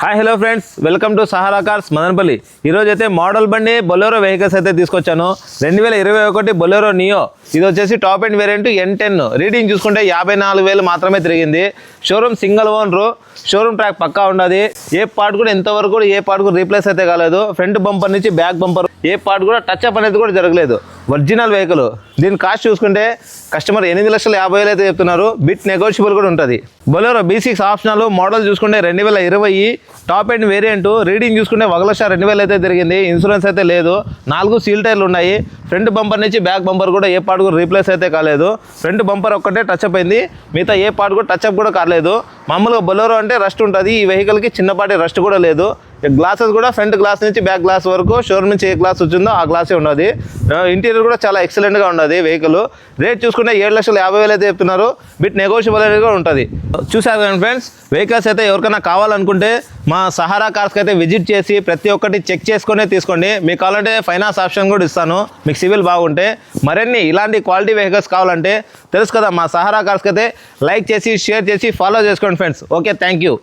Hi hello friends, welcome to Sahara cars Madanapalle. ఈరోజు అయితే model బండి బొలెరో వెహికల్స్ అయితే తీసుకొచ్చాను. 2021 బొలెరో నియో. ఇది వచ్చేసి top end variant N10. Reading చూసుకుంటే 54,000 మాత్రమే తిరిగింది. Showroom single owner, showroom track పక్కా ఉన్నది. ఏ పార్ట్ కూడా ఎంతవరకు కూడా ఏ పార్ట్ కూడా రీప్లేస్ అయితే కాలేదు. ఫ్రంట్ బంపర్ నుంచి బ్యాక్ బంపర్ ఏ పార్ట్ కూడా టచ్ అప్ అనేది కూడా జరగలేదు. Original vehicle. దీని కాస్ట్ చూసుకుంటే కస్టమర్ 8,50,000 అయితే చెప్తున్నారు. బిట్ నెగోషియబుల్ కూడా ఉంటుంది. Bolero B6 optional. మోడల్ చూసుకుంటే 2020 టాప్ ఎండ్ వేరియంట్. రీడింగ్ చూసుకుంటే 1,02,000 అయితే తిరిగింది. ఇన్సూరెన్స్ అయితే లేదు. 4 సీల్ టైర్లు ఉన్నాయి. ఫ్రంట్ బంపర్ నుంచి బ్యాక్ బంపర్ కూడా ఏ పార్ట్ కూడా రీప్లేస్ అయితే కాలేదు. ఫ్రంట్ బంపర్ ఒక్కటే టచ్ అప్ అయింది, మిగతా ఏ పార్ట్ కూడా టచ్ అప్ కూడా కాలేదు. మామూలుగా బొలెరో అంటే రస్ట్ ఉంటుంది. ఈ వెహికల్కి చిన్నపాటి రస్ట్ కూడా లేదు. గ్లాసెస్ కూడా ఫ్రంట్ గ్లాస్ నుంచి బ్యాక్ గ్లాస్ వరకు షోరూమ్ నుంచి ఏ గ్లాస్ వచ్చిందో ఆ గ్లాసే ఉన్నది. ఇంటీరియర్ కూడా చాలా ఎక్సలెంట్గా ఉన్నది వెహికల్. రేట్ చూసుకుంటే 7,50,000 అయితే చెప్తున్నారు. బిట్ నెగోషియబుల్ అనేది కూడా ఉంటుంది. చూసారు కదా ఫ్రెండ్స్, వెహికల్స్ అయితే ఎవరికైనా కావాలనుకుంటే మా సహారా కార్స్కి అయితే విజిట్ చేసి ప్రతి ఒక్కటి చెక్ చేసుకునే తీసుకోండి. మీకు కావాలంటే ఫైనాన్స్ ఆప్షన్ కూడా ఇస్తాను, మీకు సివిల్ బాగుంటే. మరిన్ని ఇలాంటి క్వాలిటీ వెహికల్స్ కావాలంటే తెలుసు కదా, మా సహారా కార్స్కి అయితే లైక్ చేసి షేర్ చేసి ఫాలో చేసుకోండి ఫ్రెండ్స్. Okay, thank you.